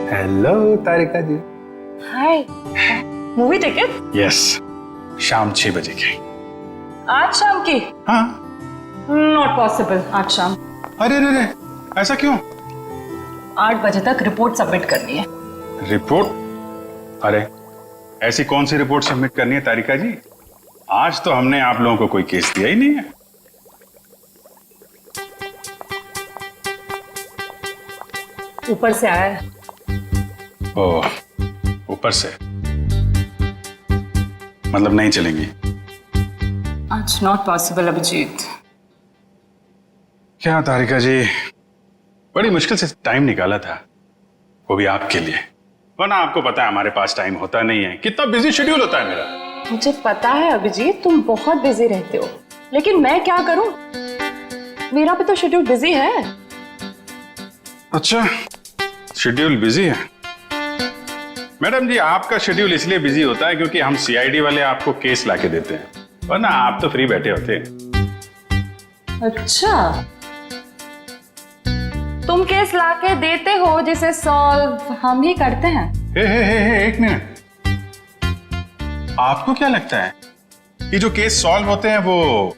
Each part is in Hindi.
Hello Tarika ji. Hi. Movie ticket? Yes, शाम 6 बजे की। आज शाम की? हाँ। नॉट पॉसिबल आज शाम। अरे अरे, ऐसा क्यों? 8 बजे तक रिपोर्ट सबमिट करनी है। रिपोर्ट? अरे ऐसी कौन सी रिपोर्ट सबमिट करनी है तारिका जी? आज तो हमने आप लोगों को कोई केस दिया ही नहीं है। ऊपर से आया है। ओह, ऊपर से मतलब नहीं चलेंगी? आज नॉट पॉसिबल अभिजीत। क्या तारिका जी, बड़ी मुश्किल से टाइम निकाला था, वो भी आपके लिए। वरना आपको पता है हमारे पास टाइम होता नहीं है, कितना बिजी शेड्यूल होता है मेरा। मुझे पता है अभिजीत, तुम बहुत बिजी रहते हो, लेकिन मैं क्या करूं? मेरा भी तो शेड्यूल बिजी है। अच्छा, शेड्यूल बिजी है? मैडम जी, आपका शेड्यूल इसलिए बिजी होता है क्योंकि हम सीआईडी वाले आपको केस लाके देते हैं, वरना आप तो फ्री बैठे होते। अच्छा, तुम केस लाके देते हो जिसे सॉल्व हम ही करते हैं। हे, एक मिनट। आपको क्या लगता है कि जो केस सॉल्व होते हैं वो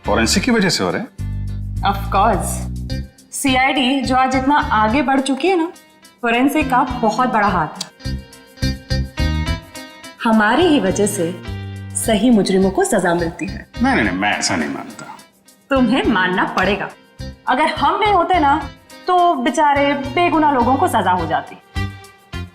फॉरेंसिक की वजह से हो रहे हैं? ऑफ कोर्स, सीआईडी जो आज इतना आगे बढ़ चुकी है ना, फोरेंसिक का बहुत बड़ा हाथ है। हमारी ही वजह से सही मुजरिमों को सजा मिलती है। नहीं, मैं ऐसा नहीं मानता। तुम्हें मानना पड़ेगा। अगर हम नहीं होते ना तो बेचारे बेगुनाह लोगों को सजा हो जाती।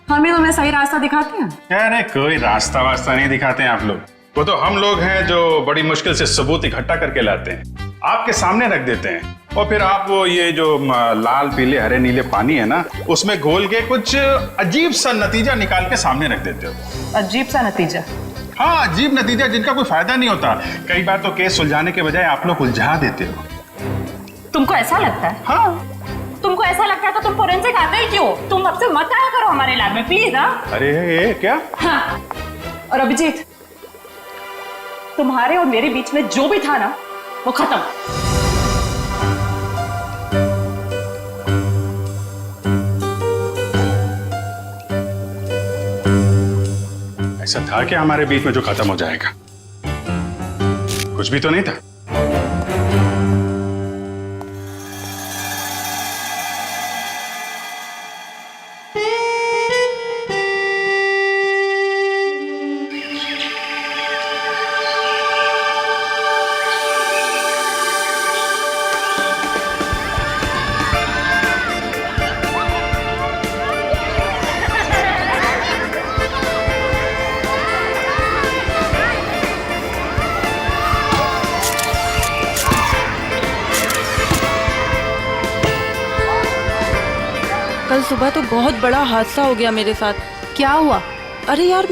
हम ही तुम्हें सही रास्ता दिखाते हैं। अरे कोई रास्ता वास्ता नहीं दिखाते हैं आप लोग, वो तो हम लोग हैं जो बड़ी मुश्किल से सबूत इकट्ठा करके लाते हैं, आपके सामने रख देते हैं, और फिर आप वो ये जो लाल पीले हरे नीले पानी है ना, उसमें घोल के कुछ अजीब सा नतीजा निकाल के सामने रख देते हो। अजीब सा नतीजा? हाँ, अजीब नतीजा जिनका कोई फायदा नहीं होता। कई बार तो केस सुलझाने के बजाय आप लोग उलझा देते हो। तुमको ऐसा लगता है? हाँ। तुमको ऐसा लगता है तो तुम फोरेंसिक आते ही क्यों? तुम अब से मत आया करो हमारे लैब में प्लीज। हाँ? अरे ये क्या? हाँ। और अभिजीत, तुम्हारे और मेरे बीच में जो भी था ना, वो खत्म। ऐसा था क्या हमारे बीच में जो खत्म हो जाएगा? कुछ भी तो नहीं था। कल सुबह तो बहुत बड़ा हादसा हो गया मेरे साथ। क्या हुआ? अरे यार,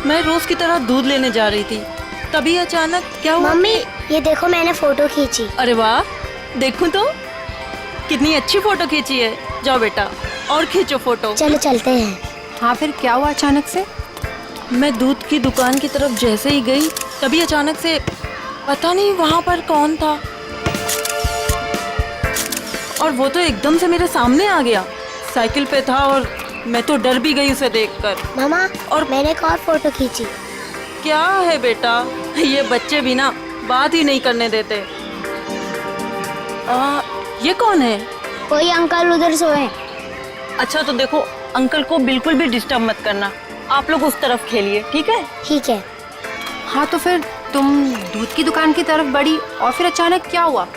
मैं रोज की तरह दूध लेने जा रही थी, तभी अचानक क्या हुआ? मम्मी, ये देखो मैंने फोटो खींची। अरे वाह, देखूं तो कितनी अच्छी फोटो खींची है। जाओ बेटा और खींचो फोटो। चलो चलते हैं। हाँ, फिर क्या हुआ अचानक से? मैं दूध की दुकान की तरफ जैसे ही गई, तभी अचानक से पता नहीं वहाँ पर कौन था, और वो तो एकदम से मेरे सामने आ गया। साइकिल पे था और मैं तो डर भी गई उसे देखकर। मामा, और मैंने एक और फोटो खींची। क्या है बेटा, ये बच्चे भी ना बात ही नहीं करने देते। ये कौन है? कोई अंकल उधर सोए। अच्छा तो देखो, अंकल को बिल्कुल भी डिस्टर्ब मत करना, आप लोग उस तरफ खेलिए, ठीक है? ठीक है। हाँ, तो फिर तुम दूध की दुकान की तरफ बढ़ी और फिर अचानक क्या हुआ?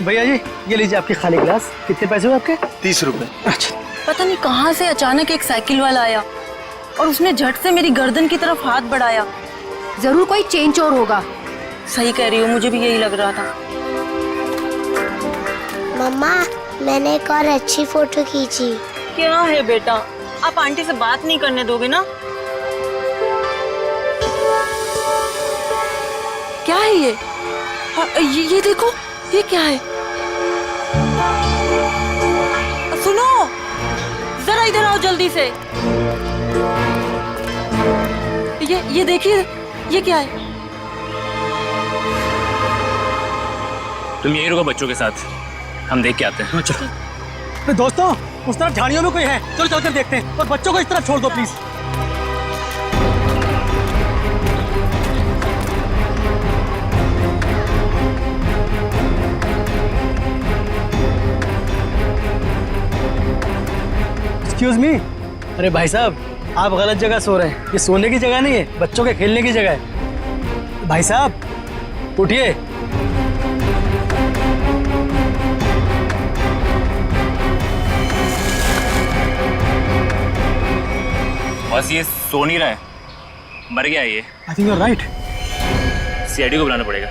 भैया जी, ये लीजिए आपकी खाली गिलास। कितने पैसे हुए आपके? 30 रुपए। अच्छा। पता नहीं कहाँ से अचानक एक साइकिल वाला आया और उसने झट से मेरी गर्दन की तरफ हाथ बढ़ाया। जरूर कोई चेन चोर होगा। सही कह रही हो, मुझे भी यही लग रहा था। मम्मा, मैंने एक और अच्छी फोटो खींची। क्या है बेटा, आप आंटी से बात नहीं करने दोगे ना? क्या है ये? ये देखो, ये क्या है? सुनो, जरा इधर आओ जल्दी से। ये देखिए, ये क्या है? तुम यहीं रुको बच्चों के साथ, हम देख के आते हैं। दोस्तों, उस तरफ झाड़ियों में कोई है, चलो चलकर देखते हैं। और बच्चों को इस तरफ छोड़ दो प्लीज। Excuse me. अरे भाई साहब, आप गलत जगह सो रहे हैं। ये सोने की जगह नहीं है, बच्चों के खेलने की जगह है। भाई साहब उठिए। बस ये सो नहीं रहा है, मर गया ये। I think you are right. CID को बुलाना पड़ेगा।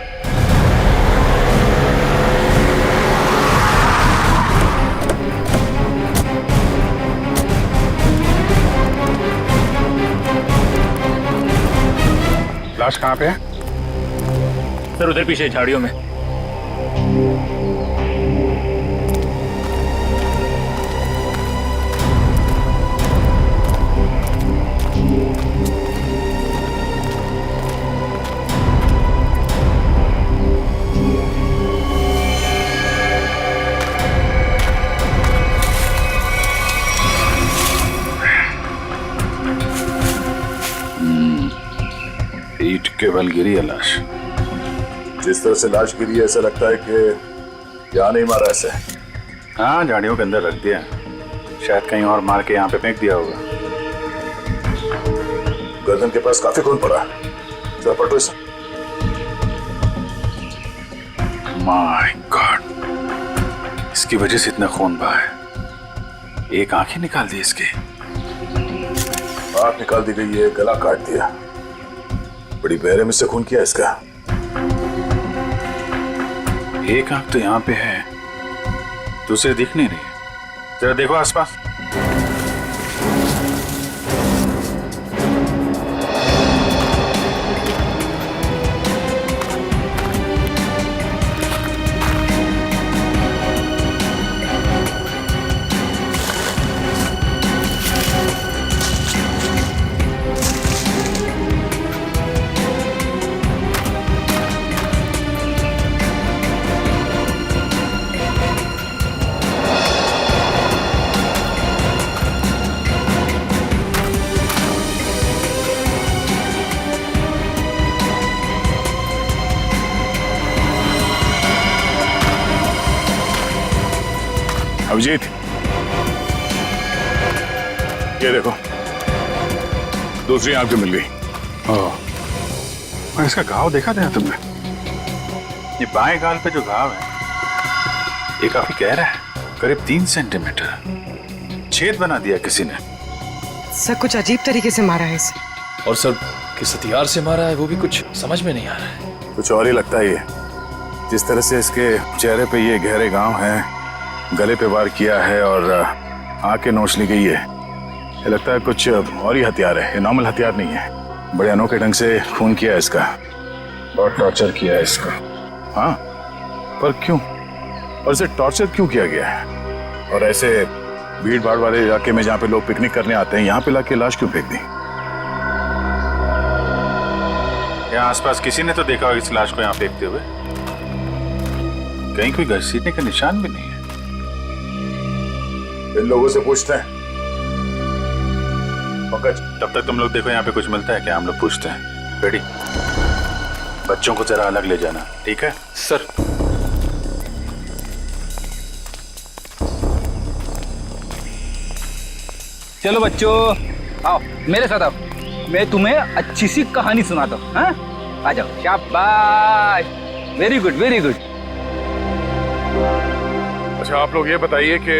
लाश कहाँ पे है? सर उधर पीछे झाड़ियों में। ईंट के बल गिरी है लाश। जिस तरह से लाश गिरी है, ऐसा लगता है कि यहाँ नहीं मारा ऐसे। हाँ, झाड़ियों के अंदर रख दिया, शायद कहीं और मार के यहाँ पे फेंक दिया होगा। गर्दन के पास काफी खून पड़ा है, जरा पलटो इसे। माय गॉड, इसकी वजह से इतना खून बहा है। एक आंख ही निकाल दी इसकी। आंख निकाल दी गई है, गला काट दिया। बड़ी बेरहमी से खून किया इसका। एक आंख तो यहाँ पे है, दूसरी दिख नहीं रही। जरा देखो आसपास। अभिजीत, ये देखो, दूसरी आंख भी मिल गई। ओह, और इसका घाव देखा था तुमने? ये बाएं गाल पे जो घाव है, ये काफी गहरा है, करीब 3 सेंटीमीटर। छेद बना दिया किसी ने। सर कुछ अजीब तरीके से मारा है इसे। और सर किस हथियार से मारा है वो भी कुछ समझ में नहीं आ रहा है। कुछ और ही लगता है ये। जिस तरह से इसके चेहरे पे ये गहरे घाव हैं, गले पे वार किया है और आंखें नोच ली गई है, ये लगता है कुछ और ही हथियार है। ये नॉर्मल हथियार नहीं है। बड़े अनोखे ढंग से खून किया है इसका, बहुत टॉर्चर किया है इसका। हाँ, पर क्यों? और इसे टॉर्चर क्यों किया गया है? और ऐसे भीड़ भाड़ वाले इलाके में जहाँ पे लोग पिकनिक करने आते हैं, यहाँ पे लाके लाश क्यों फेंक दी? यहाँ आसपास किसी ने तो देखा होगा इस लाश को यहाँ फेंकते हुए। कहीं कोई घसीटने का निशान भी नहीं है। इन लोगों से पूछते हैं। पंकज, तब तक तुम लोग देखो यहाँ पे कुछ मिलता है क्या, हम लोग पूछते हैं। रेडी? बच्चों को जरा अलग ले जाना, ठीक है? सर चलो बच्चों, आओ मेरे साथ आओ। मैं तुम्हें अच्छी सी कहानी सुनाता हूँ। हाँ, आ जाओ। शाबाश, वेरी गुड वेरी गुड। अच्छा, आप लोग ये बताइए कि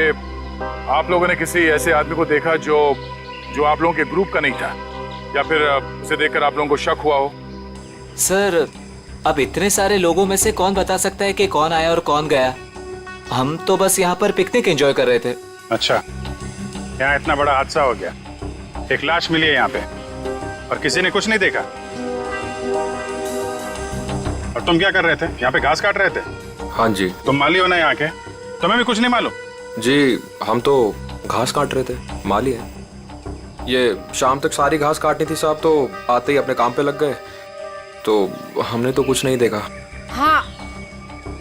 आप लोगों ने किसी ऐसे आदमी को देखा जो आप लोगों के ग्रुप का नहीं था, या फिर उसे देखकर आप लोगों को शक हुआ हो? सर अब इतने सारे लोगों में से कौन बता सकता है कि कौन आया और कौन गया। हम तो बस यहाँ पर पिकनिक एंजॉय कर रहे थे। अच्छा, यहाँ इतना बड़ा हादसा हो गया, एक लाश मिली है यहाँ पे और किसी ने कुछ नहीं देखा। और तुम क्या कर रहे थे? यहाँ पे घास काट रहे थे? हाँ जी। तुम माली हो ना यहाँ के, तुम्हें भी कुछ नहीं मालूम? जी, हम तो घास काट रहे थे, माली है। ये शाम तक सारी घास काटनी थी साहब, तो आते ही अपने काम पे लग गए, तो हमने तो कुछ नहीं देखा। हाँ,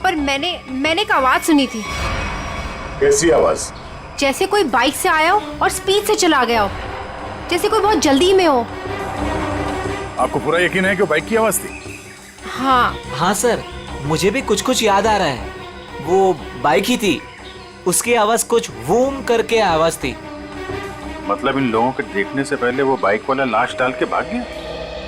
पर मैंने एक आवाज सुनी थी। कैसी आवाज? जैसे कोई बाइक से आया हो और स्पीड से चला गया हो, जैसे कोई बहुत जल्दी में हो। आपको पूरा यकीन है कि वो बाइक की आवाज थी? हाँ हाँ सर, मुझे भी कुछ कुछ याद आ रहा है। वो बाइक ही थी, उसकी आवाज कुछ वूम करके आवाज थी। मतलब इन लोगों के देखने से पहले वो बाइक वाला लाश डाल के भाग गया?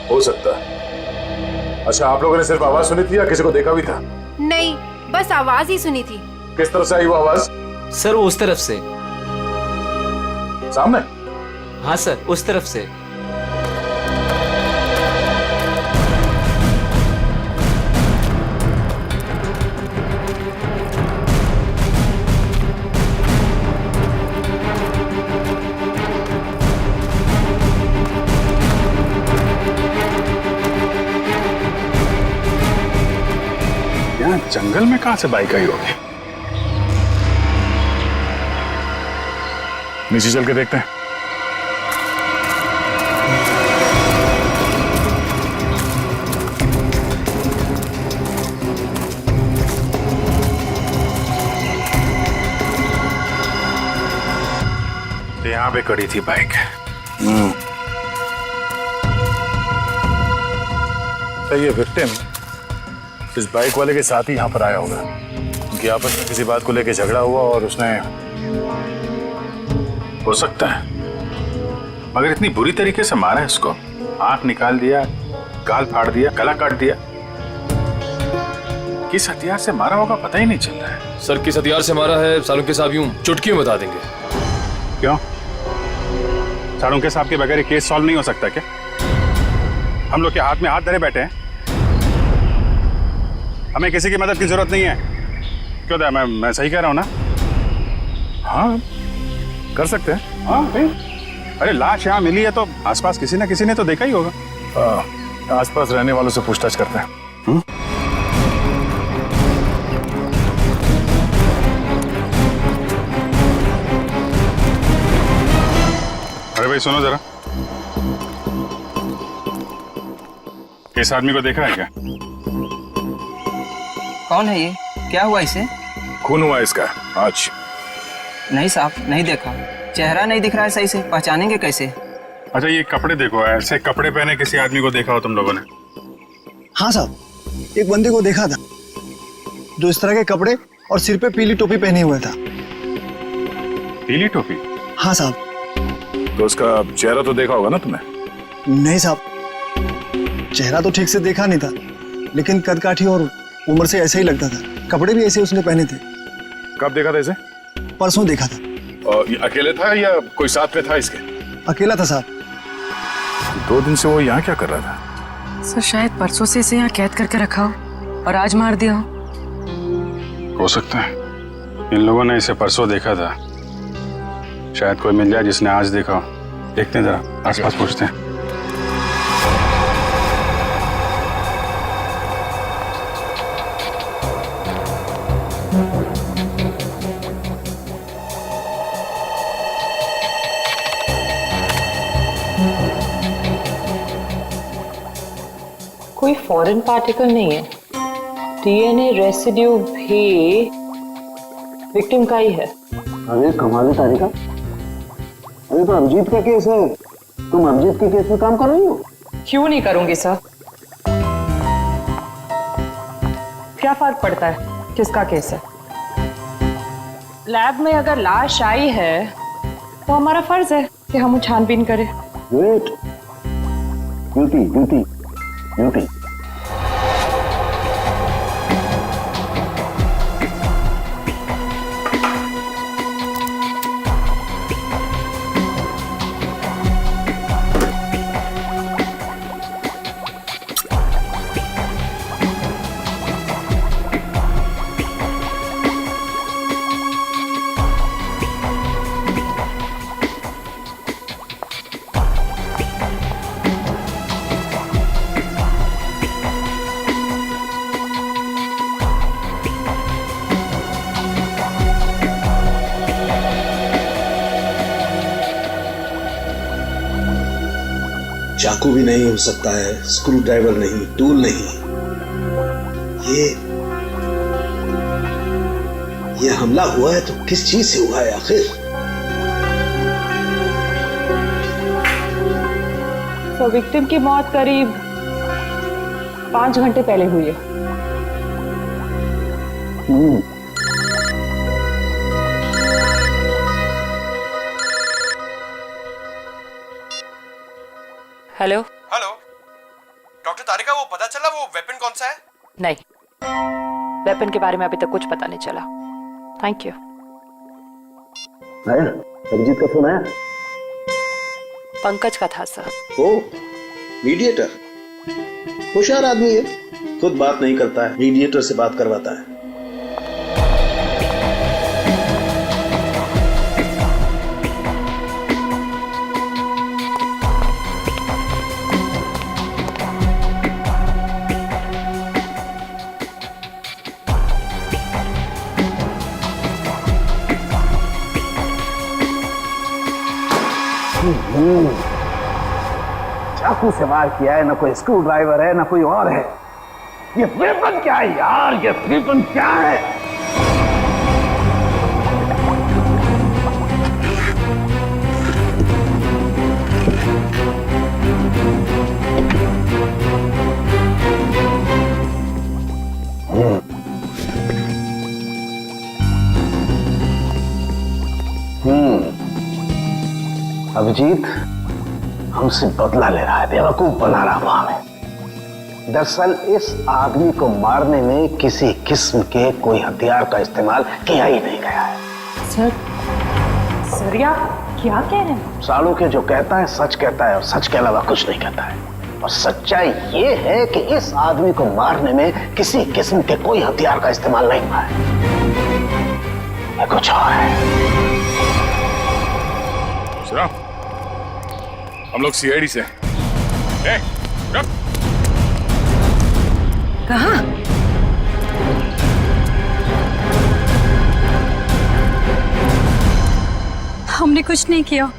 हो सकता है। अच्छा, आप लोगों ने सिर्फ आवाज सुनी थी या किसी को देखा भी था? नहीं, बस आवाज ही सुनी थी। किस तरफ से आई वो आवाज? सर वो उस तरफ से। सामने? हाँ सर, उस तरफ से। यहाँ जंगल में कहां से बाइक आई होगी? नीचे चल के देखते हैं। तो यहाँ पे खड़ी थी बाइक। तो ये विक्टिम इस बाइक वाले के साथ ही यहाँ पर आया होगा। उनकी आपस में किसी बात को लेकर झगड़ा हुआ और उसने... हो सकता है, मगर इतनी बुरी तरीके से मारा है इसको। आंख निकाल दिया, गाल फाड़ दिया, गला काट दिया। किस हथियार से मारा होगा पता ही नहीं चल रहा है। सर किस हथियार से मारा है सालुंके साहब यूं चुटकी में बता देंगे। क्यों? सालुंके साहब के बगैर केस सॉल्व नहीं हो सकता क्या? हम लोग के हाथ में हाथ धरे बैठे हैं, हमें किसी की मदद की जरूरत नहीं है। क्यों दया, मैं सही कह रहा हूँ ना? हाँ, कर सकते हैं। हाँ भाई, अरे लाश यहाँ मिली है तो आसपास किसी ना किसी ने तो देखा ही होगा। आसपास रहने वालों से पूछताछ करते हैं। अरे भाई सुनो जरा, इस आदमी को देखा है क्या? कौन है ये? क्या हुआ इसे? खून हुआ इसका आज। नहीं साहब, नहीं देखा। चेहरा नहीं दिख रहा है सही से, पहचानेंगे कैसे? अच्छा ये कपड़े देखो, ऐसे कपड़े पहने किसी आदमी को देखा हो तुम लोगों ने? हाँ साहब, एक बंदे को देखा था जो इस तरह के कपड़े और सिर पे पीली टोपी पहने हुआ था। पीली टोपी? हाँ साहब। तो उसका चेहरा तो देखा होगा ना तुमने? नहीं साहब, चेहरा तो ठीक से देखा नहीं था, लेकिन कद काठी और उम्र से ऐसे ही लगता था। कपड़े भी ऐसे उसने पहने थे। कब देखा था इसे? परसों देखा था। और ये अकेले था या कोई साथ में था इसके? अकेला था साहब। 2 दिन से वो यहाँ क्या कर रहा था? सर शायद परसों से इसे यहाँ कैद करके रखा हो और आज मार दिया हो सकता है इन लोगों ने इसे परसों देखा था। शायद कोई मिल जाए जिसने आज देखा हो। देखते हैं जरा, आसपास पूछते हैं। कोई फॉरेन पार्टिकल नहीं है। डीएनए रेसिड्यू भी विक्टिम का ही है। अरे कमाल है तारिका, अरे तो अभिजीत का केस है, तुम अभिजीत के केस में काम कर रही हो? क्यों नहीं करूंगी सर? क्या फर्क पड़ता है किसका केस है? लैब में अगर लाश आई है तो हमारा फर्ज है कि हम छानबीन करें। Wait, duty duty duty. चाकू भी नहीं हो सकता है, स्क्रू ड्राइवर नहीं, टूल नहीं। ये हमला हुआ है तो किस चीज से हुआ है आखिर? तो विक्टिम की मौत करीब 5 घंटे पहले हुई है। हेलो। हेलो डॉक्टर तारिका, वो पता चला वो वेपन कौन सा है? नहीं, वेपन के बारे में अभी तक कुछ पता नहीं चला। Thank you. आया अभिजीत का फोन आया? पंकज का था सर। ओ मीडिएटर, होशियार आदमी है, खुद बात नहीं करता है, मीडिएटर से बात करवाता है। चाकू से वार किया है, ना कोई स्क्रू ड्राइवर है, ना कोई और है। ये वेपन क्या है यार? ये वेपन क्या है? अभिजीत हमसे बदला ले रहा है, बेवकूफ बना रहा वो हमें। दरअसल इस आदमी को मारने में किसी किस्म के कोई हथियार का इस्तेमाल किया ही नहीं गया है। सर आप क्या कह रहे हैं? सालों के जो कहता है सच कहता है और सच के अलावा कुछ नहीं कहता है। और सच्चाई ये है कि इस आदमी को मारने में किसी किस्म के कोई हथियार का इस्तेमाल नहीं हुआ है। ये कुछ और है। हम लोग सीआईडी से हैं। कहाँ? हमने कुछ नहीं किया,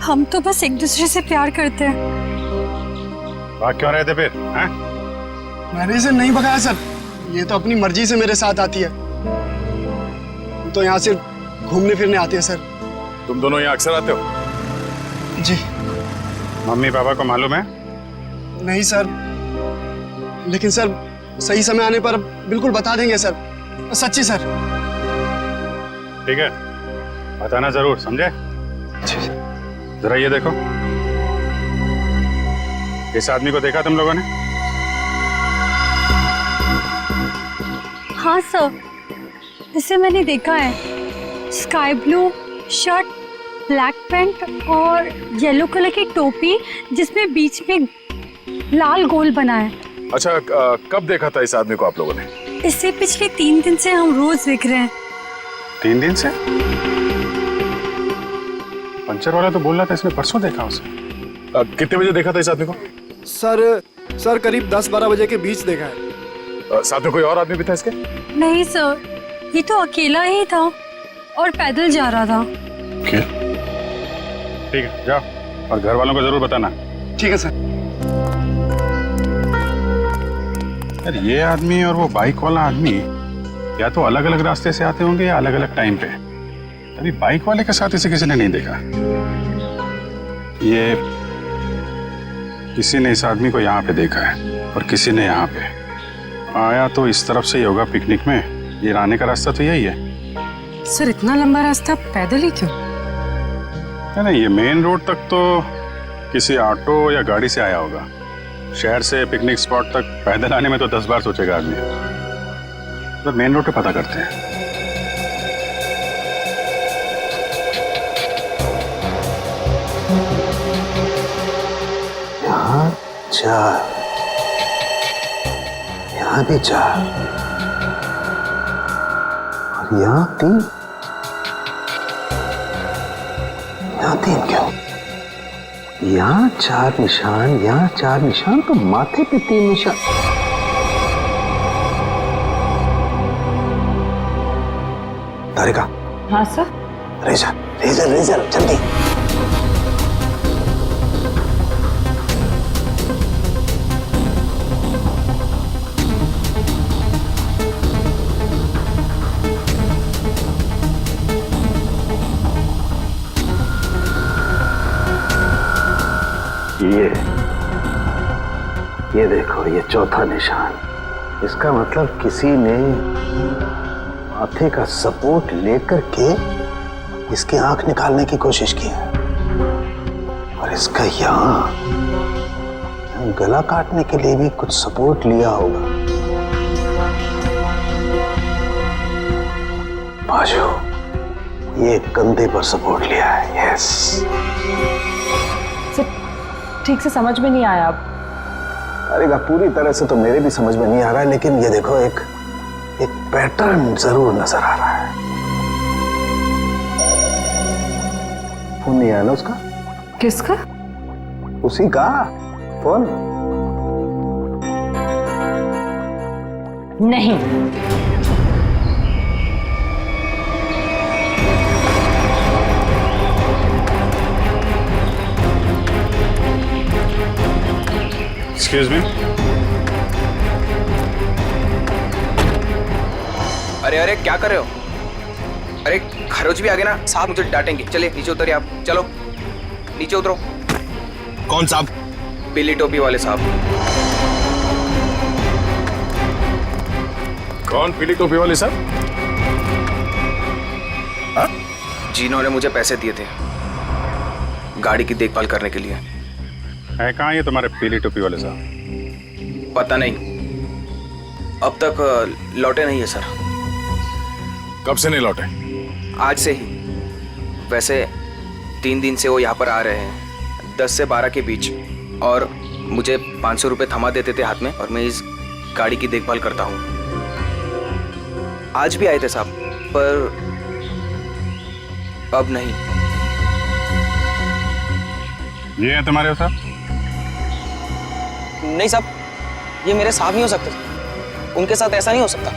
हम तो बस एक दूसरे से प्यार करते हैं। भाग क्यों रहे थे फिर? हैं? मैंने इसे नहीं भगाया सर, ये तो अपनी मर्जी से मेरे साथ आती है। तो यहाँ सिर्फ घूमने फिरने आती है सर। तुम दोनों यहाँ अक्सर आते हो? जी। मम्मी पापा को मालूम है? नहीं सर, लेकिन सर सही समय आने पर बिल्कुल बता देंगे सर, सच्ची सर। ठीक है, बताना जरूर, समझे? जरा ये देखो, इस आदमी को देखा तुम लोगों ने? हाँ सर, इसे मैंने देखा है। Sky blue shirt, black pant और येलो कलर की टोपी जिसमें बीच में लाल गोल बना है। अच्छा, कब देखा था इस आदमी को आप लोगों ने? इससे पिछले 3 दिन से हम रोज देख रहे हैं। 3 दिन से? पंचर वाला तो बोल रहा था इसने परसों देखा उसे। कितने बजे देखा था इस आदमी को? सर करीब 10-12 बजे के बीच देखा है। साथ में कोई और आदमी भी था इसके? नहीं सर, ये तो अकेला ही था और पैदल जा रहा था। ठीक है, जाओ और घर वालों को जरूर बताना। ठीक है सर। यार ये आदमी और वो बाइक वाला आदमी या तो अलग अलग रास्ते से आते होंगे या अलग अलग टाइम पे। अभी बाइक वाले के साथ इसे किसी ने नहीं देखा। ये किसी ने इस आदमी को यहाँ पे देखा है और किसी ने यहाँ पे। आया तो इस तरफ से ही होगा पिकनिक में। ये आने का रास्ता तो यही है। सर इतना लंबा रास्ता पैदल ही क्यों? नहीं, ये मेन रोड तक तो किसी ऑटो या गाड़ी से आया होगा। शहर से पिकनिक स्पॉट तक पैदल आने में तो 10 बार सोचेगा आदमी। तो मेन रोड पे पता करते हैं। यहाँ 4, यहाँ भी 4 और यहाँ 3। यहाँ 3 क्यों? यहाँ 4 निशान, यहाँ 4 निशान, तो माथे पे 3 निशान। तारिका। हाँ सर। रेजर रेजर रेजर जल्दी। ये ये देखो, ये चौथा निशान। इसका मतलब किसी ने माथे का सपोर्ट लेकर के इसकी आंख निकालने की कोशिश की है। और इसका यहाँ गला काटने के लिए भी कुछ सपोर्ट लिया होगा। बाजू, ये कंधे पर सपोर्ट लिया है। यस। ठीक से समझ में नहीं आया। अरे पूरी तरह से तो मेरे भी समझ में नहीं आ रहा है, लेकिन ये देखो एक पैटर्न जरूर नजर आ रहा है। फोन नहीं आया ना उसका? किसका? उसी का फोन। नहीं। Excuse me. अरे अरे क्या कर रहे हो? अरे खरोच भी आ गए ना साहब, मुझे डांटेंगे। चलिए नीचे उतरिए आप, चलो नीचे उतरो। कौन साहब? पीली टोपी वाले साहब। कौन पीली टोपी वाले साहब? जिन्होंने मुझे पैसे दिए थे गाड़ी की देखभाल करने के लिए। है कहाँ ये तुम्हारे पीली टोपी वाले साहब? पता नहीं, अब तक लौटे नहीं है सर। कब से नहीं लौटे? आज से ही। वैसे 3 दिन से वो यहाँ पर आ रहे हैं, 10 से 12 के बीच, और मुझे 500 रुपये थमा देते थे हाथ में, और मैं इस गाड़ी की देखभाल करता हूँ। आज भी आए थे साहब, पर अब नहीं। ये है तुम्हारे साहब? नहीं साहब, ये मेरे साहब नहीं हो सकते। उनके साथ ऐसा नहीं हो सकता।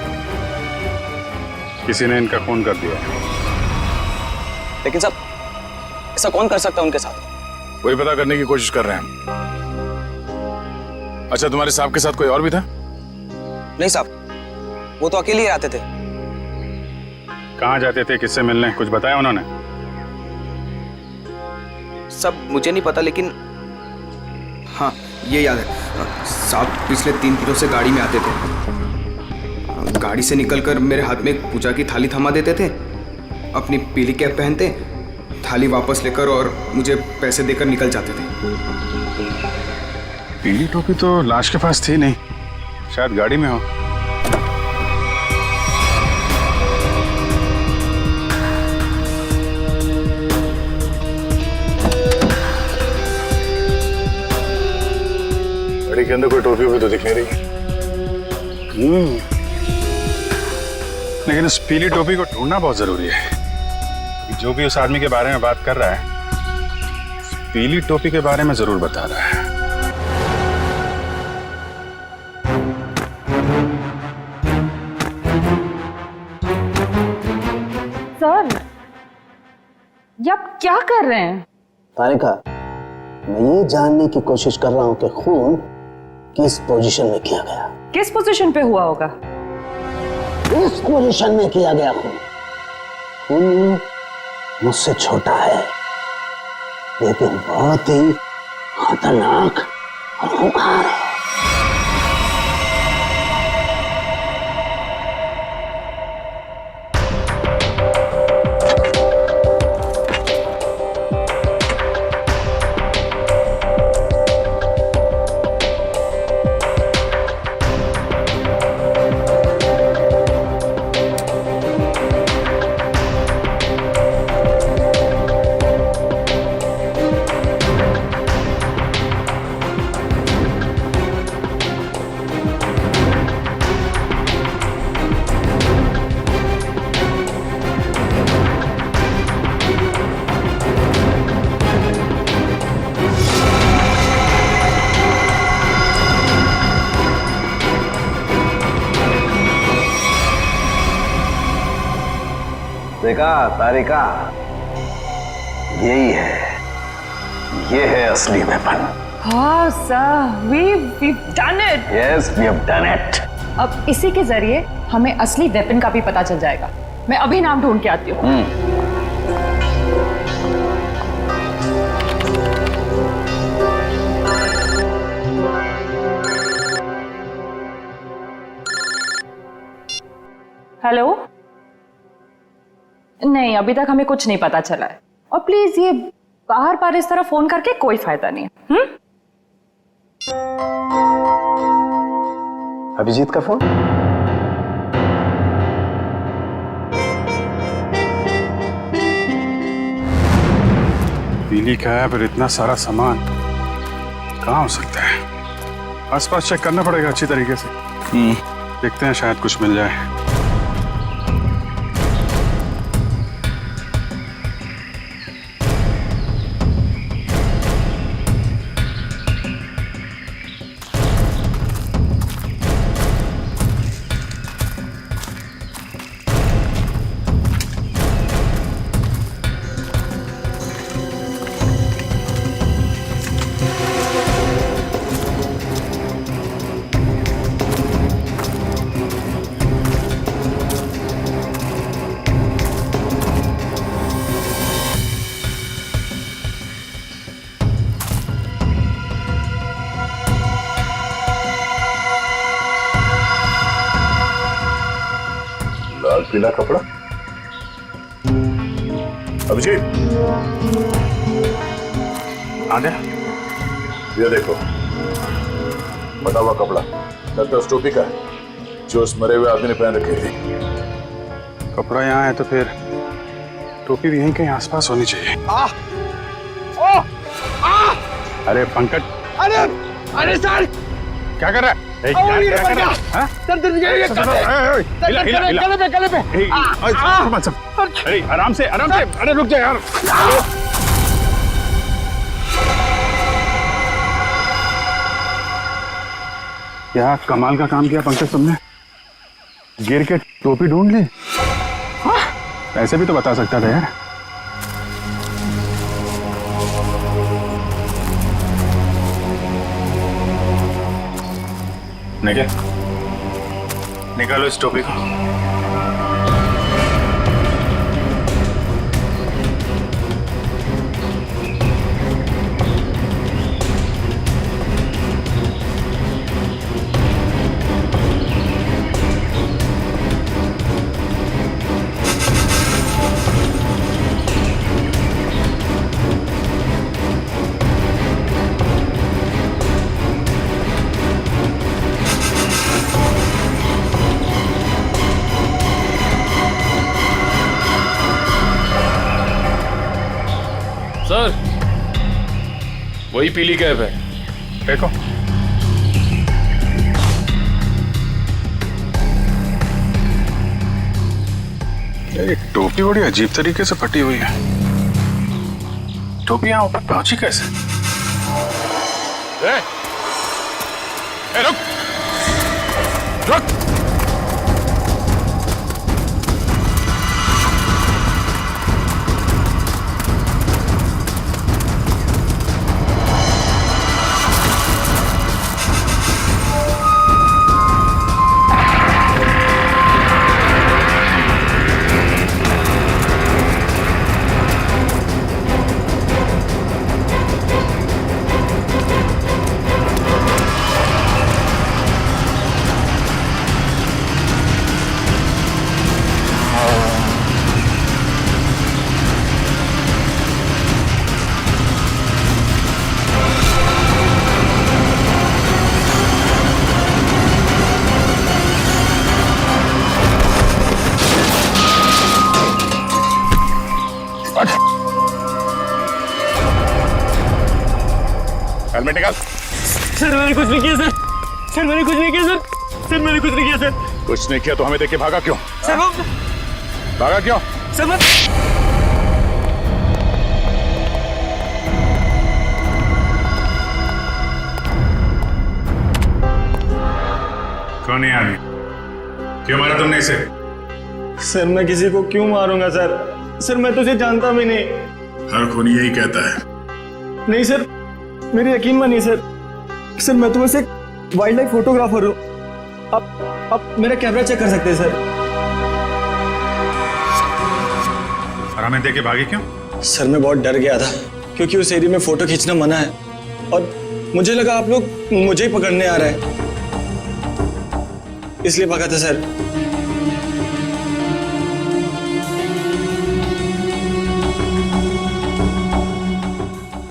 किसी ने इनका खून कर दिया। लेकिन साहब ऐसा कौन कर सकता है उनके साथ? वही पता करने की कोशिश कर रहे हैं। अच्छा, तुम्हारे साहब के साथ कोई और भी था? नहीं साहब, वो तो अकेले ही आते थे। कहाँ जाते थे, किससे मिलने, कुछ बताया उन्होंने? सब मुझे नहीं पता, लेकिन हाँ ये याद है साहब, पिछले 3 दिनों से गाड़ी में आते थे। गाड़ी से निकलकर मेरे हाथ में एक पूजा की थाली थमा देते थे, अपनी पीली कैप पहनते, थाली वापस लेकर और मुझे पैसे देकर निकल जाते थे। पीली टोपी तो लाश के पास थी नहीं, शायद गाड़ी में हो। गाड़ी के अंदर कोई टोपी भी तो दिख नहीं रही। लेकिन उस पीली टोपी को ढूंढना बहुत जरूरी है। जो भी उस आदमी के बारे में बात कर रहा है, उस पीली टोपी के बारे में जरूर बता रहा है। सर, ये आप क्या कर रहे हैं? तारिका, मैं ये जानने की कोशिश कर रहा हूं कि खून किस पोजीशन में किया गया। किस पोजीशन पे हुआ होगा? इस पोजीशन में किया गया खून। खून मुझसे छोटा है, लेकिन बहुत ही खतरनाक और खूंखार है। देखा तारिका, यही है, ये है असली वेपन। हाँ sir, we've done it. Yes, we have done it. अब इसी के जरिए हमें असली वेपन का भी पता चल जाएगा। मैं अभी नाम ढूंढ के आती हूँ। हेलो? नहीं, अभी तक हमें कुछ नहीं पता चला है। और प्लीज ये बाहर बार इस तरह फोन करके कोई फायदा नहीं है। अभिजीत का फोन? पीली का है, पर इतना सारा सामान कहाँ हो सकता है? आसपास चेक करना पड़ेगा अच्छी तरीके से। देखते हैं, शायद कुछ मिल जाए। लाल पीला कपड़ा। अभिजीत, आगे ये देखो, बटा हुआ कपड़ा लगता है उस टोपी का है जो उस मरे हुए आदमी ने पहन रखी थी। कपड़ा यहाँ है तो फिर टोपी भी यहीं कहीं आसपास होनी चाहिए। अरे पंकज, अरे सर, क्या कर रहा है? गले पे। अरे आराम से, अरे रुक जा यार। क्या कमाल का काम किया पंकज तुमने, गिर के टोपी ढूंढ ली। ऐसे भी तो बता सकता था यार। निकालो इस टोपी को। सर, वही पीली कैप है। देखो, ये टोपी बड़ी अजीब तरीके से फटी हुई है। टोपी यहाँ ऊपर पहुंची कैसे? रुक रुक। हेलमेट निकाल। सर मैंने कुछ नहीं किया सर। सर मैंने कुछ नहीं किया सर। सर मैंने कुछ नहीं किया सर। कुछ नहीं किया तो हमें देख के भागा क्यों? सर वो भागा क्यों? सर मैं कौन है आदमी? क्यों मारा तुमने इसे? सर मैं किसी को क्यों मारूंगा सर? सर मैं तुझे जानता भी नहीं। हर खूनी यही कहता है। नहीं सर, मेरी यकीन मानिए सर। सर मैं तो बस एक वाइल्ड लाइफ फोटोग्राफर हूँ। आप मेरा कैमरा चेक कर सकते हैं सर। और हमें देख के भागे क्यों? सर मैं बहुत डर गया था क्योंकि उस एरिया में फोटो खींचना मना है और मुझे लगा आप लोग मुझे ही पकड़ने आ रहे हैं, इसलिए भागा था सर।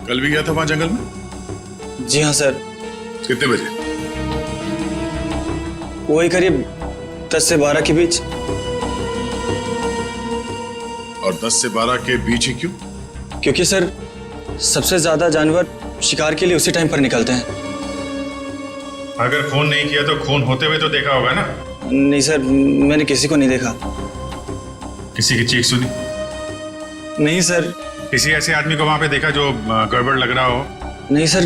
कल भी गया था वहां जंगल में? जी हाँ सर। कितने बजे? वही करीब 10 से 12 के बीच। और 10 से 12 के बीच ही क्यों? क्योंकि सर सबसे ज्यादा जानवर शिकार के लिए उसी टाइम पर निकलते हैं। अगर खून नहीं किया तो खून होते हुए तो देखा होगा ना? नहीं सर, मैंने किसी को नहीं देखा। किसी की चीख सुनी? नहीं सर। किसी ऐसे आदमी को वहां पे देखा जो गड़बड़ लग रहा हो? नहीं सर,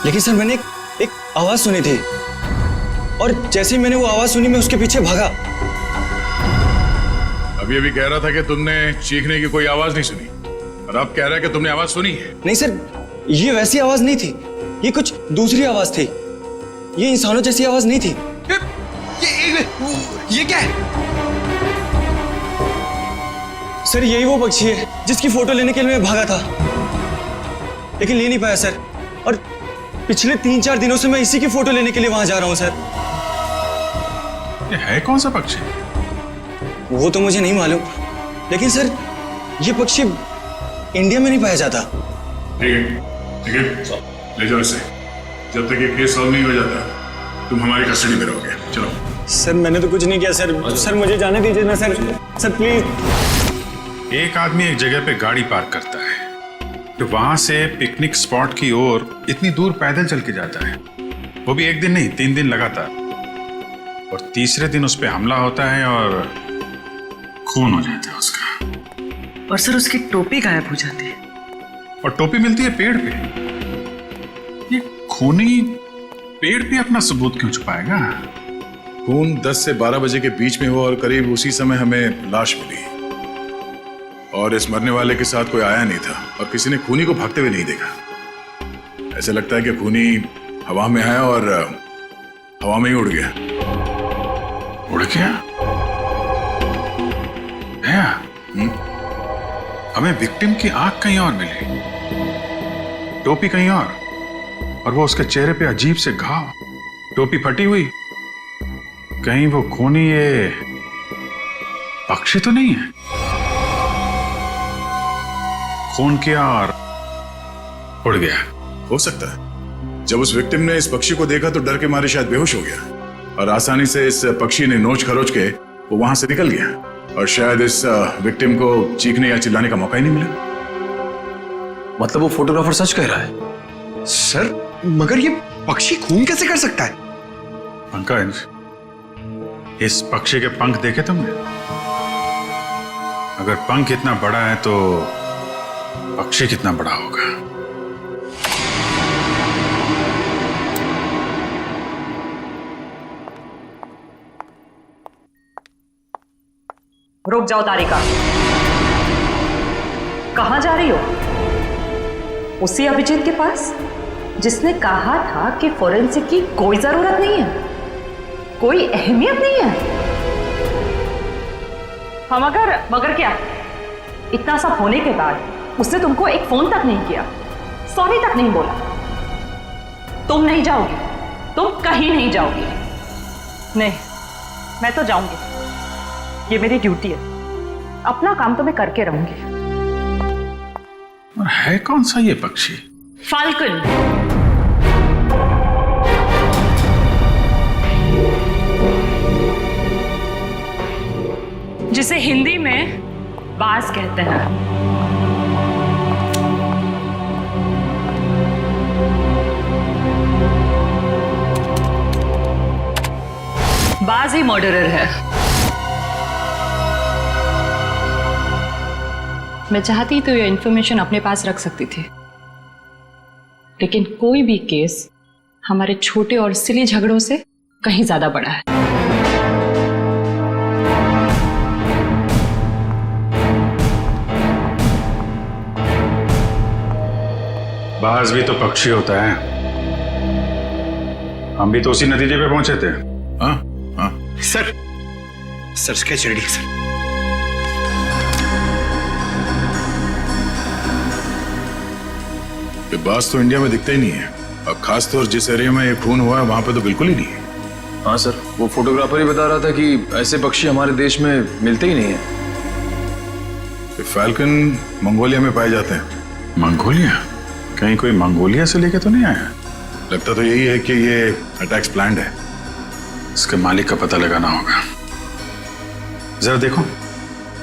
लेकिन सर मैंने एक आवाज सुनी थी और जैसे ही मैंने वो आवाज सुनी मैं उसके पीछे भागा। अभी अभी कह रहा था कि तुमने चीखने की कोई आवाज नहीं सुनी और अब कह रहा है कि तुमने आवाज सुनी है। नहीं सर, ये वैसी आवाज नहीं थी, ये कुछ दूसरी आवाज थी। ये इंसानों जैसी आवाज नहीं थी। ये क्या है? सर यही वो पक्षी है जिसकी फोटो लेने के लिए मैं भागा था, लेकिन ले नहीं पाया सर। और पिछले 3-4 दिनों से मैं इसी की फोटो लेने के लिए वहां जा रहा हूं सर। ये है कौन सा पक्षी? वो तो मुझे नहीं मालूम, लेकिन सर ये पक्षी इंडिया में नहीं पाया जाता। ठीक है, ठीक है, ले जाओ इसे। जब तक ये केस सॉल्व नहीं हो जाता तुम हमारी कस्टडी में रहोगे। चलो। सर मैंने तो कुछ नहीं किया सर। सर मुझे जाने दीजिए ना सर। Sir please. एक आदमी एक जगह पे गाड़ी पार्क करता है तो वहां से पिकनिक स्पॉट की ओर इतनी दूर पैदल चल के जाता है, वो भी एक दिन नहीं 3 दिन लगातार, और तीसरे दिन उस पर हमला होता है और खून हो जाता है उसका। और सर उसकी टोपी गायब हो जाती है। और टोपी मिलती है पेड़ पे। ये खूनी पेड़ पे अपना सबूत क्यों छुपाएगा? खून 10 से 12 बजे के बीच में हुआ और करीब उसी समय हमें लाश मिली और इस मरने वाले के साथ कोई आया नहीं था और किसी ने खूनी को भागते हुए नहीं देखा। ऐसे लगता है कि खूनी हवा में आया और हवा में ही उड़ गया। उड़ गया? हमें विक्टिम की आंख कहीं और मिली, टोपी कहीं और वो उसके चेहरे पे अजीब से घाव, टोपी फटी हुई। कहीं वो खूनी ये पक्षी तो नहीं है? खून किया और उड़ गया। हो सकता है जब उस विक्टिम ने इस पक्षी को देखा तो डर के मारे शायद बेहोश हो गया और आसानी से इस पक्षी ने नोच खरोच के वो वहां से निकल गया और शायद इस विक्टिम को चीखने या चिल्लाने का मौका ही नहीं मिला। मतलब वो फोटोग्राफर सच कह रहा है? सर मगर ये पक्षी खून कैसे कर सकता है? पंकज, इस पक्षी के पंख देखे तुमने? अगर पंख इतना बड़ा है तो पक्षी कितना बड़ा होगा? रुक जाओ तारिका, कहां जा रही हो? उसी अभिजीत के पास जिसने कहा था कि फोरेंसिक की कोई जरूरत नहीं है, कोई अहमियत नहीं है। हम मगर क्या? इतना सब होने के बाद उसने तुमको एक फोन तक नहीं किया, सॉरी तक नहीं बोला। तुम नहीं जाओगी, तुम कहीं नहीं जाओगी। नहीं, मैं तो जाऊंगी, ये मेरी ड्यूटी है। अपना काम तो मैं करके रहूंगी। और है कौन सा ये पक्षी? फाल्कन। जिसे हिंदी में बाज कहते हैं। बाज ही मर्डरर है। मैं चाहती तो ये इंफॉर्मेशन अपने पास रख सकती थी, लेकिन कोई भी केस हमारे छोटे और सिली झगड़ों से कहीं ज्यादा बड़ा है। बाज भी तो पक्षी होता है। हम भी तो उसी नतीजे पे पहुंचे थे। हाँ हाँ सर स्केच रेडी है सर। ये बाज तो इंडिया में दिखता ही नहीं है और खासतौर जिस एरिया में ये खून हुआ है वहां पे तो बिल्कुल ही नहीं है। हाँ सर, वो फोटोग्राफर ही बता रहा था कि ऐसे पक्षी हमारे देश में मिलते ही नहीं है। फैल्कन मंगोलिया में पाए जाते हैं। मंगोलिया? कहीं कोई मंगोलिया से लेके तो नहीं आया? लगता तो यही है कि ये अटैक्स प्लान्ड है। इसके मालिक का पता लगाना होगा। जरा देखो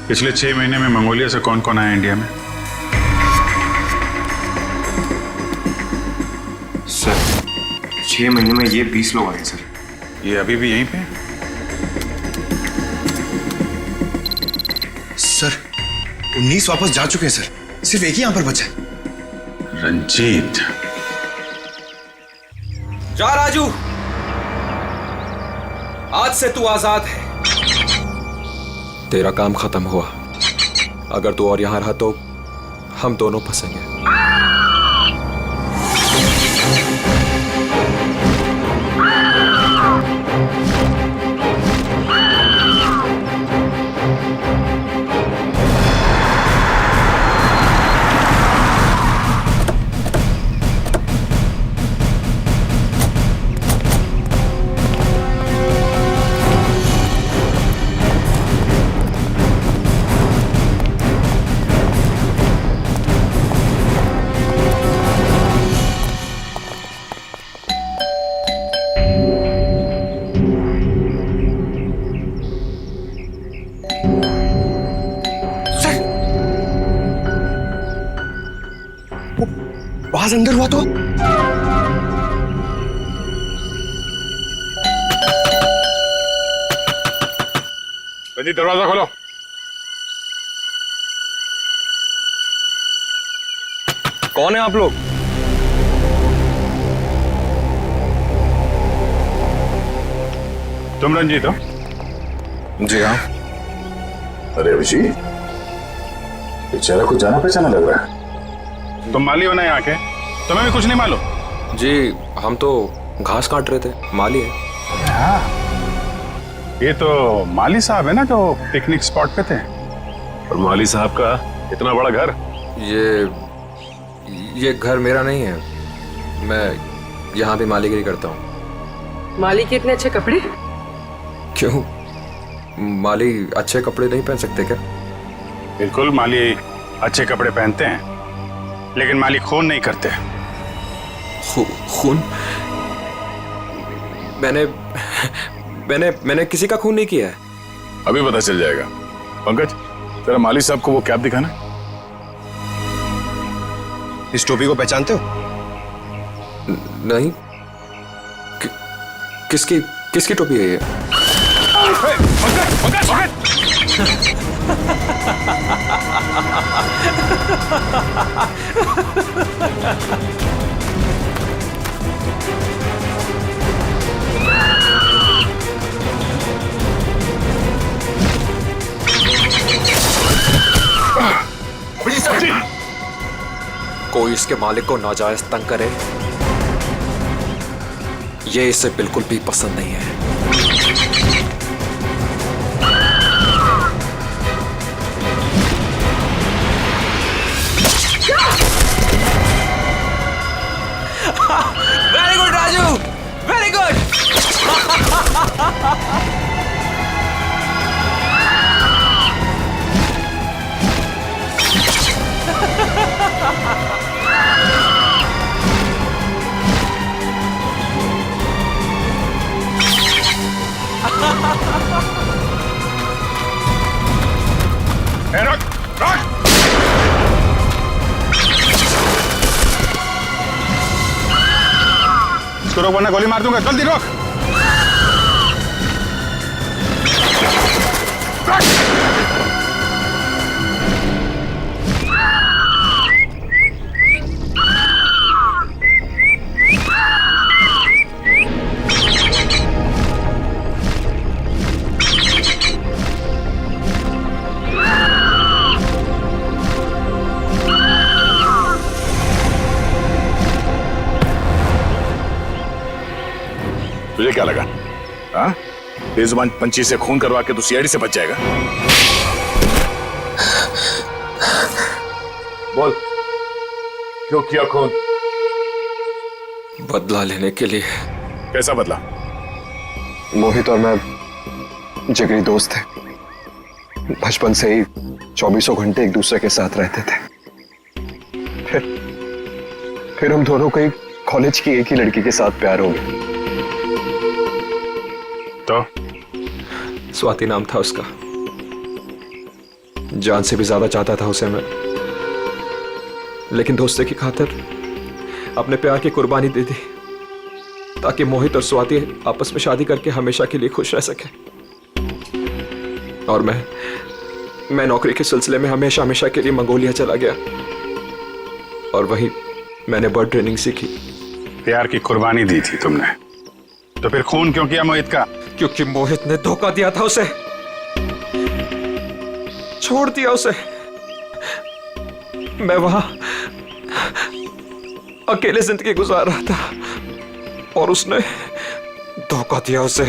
पिछले 6 महीने में मंगोलिया से कौन कौन आया इंडिया में। सर 6 महीने में ये 20 लोग आए सर। ये अभी भी यहीं पे? सर 19 वापस जा चुके हैं सर, सिर्फ एक ही यहां पर बचा है। रंजीत। जा राजू, आज से तू आजाद है। तेरा काम खत्म हुआ। अगर तू और यहां रहा तो हम दोनों फंसेंगे। आवाज अंदर हुआ तो? रंजीत दरवाजा खोलो। कौन है आप लोग? तुम रंजीत हो? जी हाँ। अरे अभिजीत, ये चेहरा कुछ जाना पहचाना लग रहा है। तुम माली हो ना यहाँ के? तुम्हें भी कुछ नहीं मालूम? जी हम तो घास काट रहे थे, माली है। हाँ, ये तो माली साहब है ना जो पिकनिक स्पॉट पे थे। और माली साहब का इतना बड़ा घर? ये घर मेरा नहीं है, मैं यहाँ भी मालीगिरी करता हूँ। माली के इतने अच्छे कपड़े? क्यों, माली अच्छे कपड़े नहीं पहन सकते क्या? बिल्कुल, माली अच्छे कपड़े पहनते हैं, लेकिन माली खून नहीं करते। खून? मैंने किसी का खून नहीं किया है। अभी पता चल जाएगा। पंकज, तेरा माली साहब को वो कैप दिखाना। इस टोपी को पहचानते हो? नहीं। किसकी टोपी है ये? कोई इसके मालिक को नाजायज तंग करे, ये इसे बिल्कुल भी पसंद नहीं है। Very good Raju, very good. रुक, रुक। इसको रोक वरना गोली मार दूंगा। जल्दी रोक। तुझे क्या लगा? हाँ, बेजुबान पंछी से खून करवा के तू सीआईडी से बच जाएगा? बोल, क्यों किया खून? बदला लेने के लिए। कैसा बदला? मोहित और मैं जिगरी दोस्त थे, बचपन से ही 24 घंटे एक दूसरे के साथ रहते थे। फिर हम दोनों को कॉलेज की एक ही लड़की के साथ प्यार हो गया। तो स्वाति नाम था उसका। जान से भी ज्यादा चाहता था उसे मैं, लेकिन दोस्ती की खातिर अपने प्यार की कुर्बानी दे दी ताकि मोहित और स्वाति आपस में शादी करके हमेशा के लिए खुश रह सके। और मैं नौकरी के सिलसिले में हमेशा के लिए मंगोलिया चला गया और वहीं मैंने बर्ड ट्रेनिंग सीखी। प्यार की कुर्बानी दी थी तुमने, तो फिर खून क्यों किया मोहित का? क्योंकि मोहित ने धोखा दिया था उसे, छोड़ दिया उसे। मैं वहां अकेले जिंदगी गुजार रहा था और उसने धोखा दिया उसे।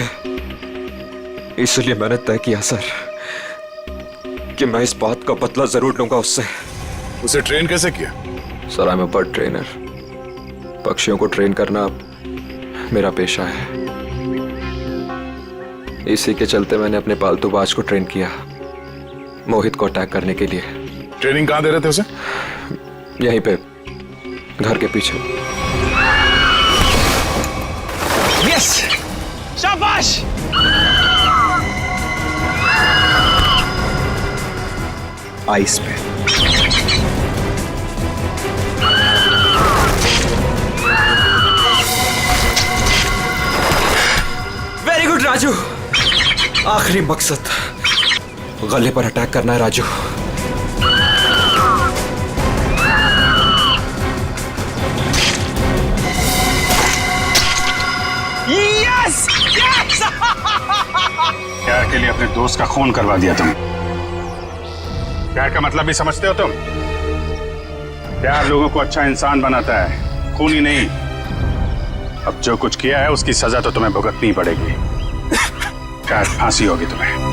इसलिए मैंने तय किया सर कि मैं इस बात का बदला जरूर लूंगा उससे। उसे ट्रेन कैसे किया? Sir, I am a bird trainer. पक्षियों को ट्रेन करना मेरा पेशा है। इसी के चलते मैंने अपने पालतू बाज को ट्रेन किया मोहित को अटैक करने के लिए। ट्रेनिंग कहां दे रहे थे उसे? यहीं पे, घर के पीछे। यस, शाबाश। आइस पे। Very good Raju. आखिरी मकसद गले पर अटैक करना है राजू। Yes yes. प्यार के लिए अपने दोस्त का खून करवा दिया तुम। प्यार का मतलब भी समझते हो तुम? प्यार लोगों को अच्छा इंसान बनाता है, खून ही नहीं। अब जो कुछ किया है उसकी सजा तो तुम्हें भुगतनी पड़ेगी। शायद फांसी होगी तुम्हें।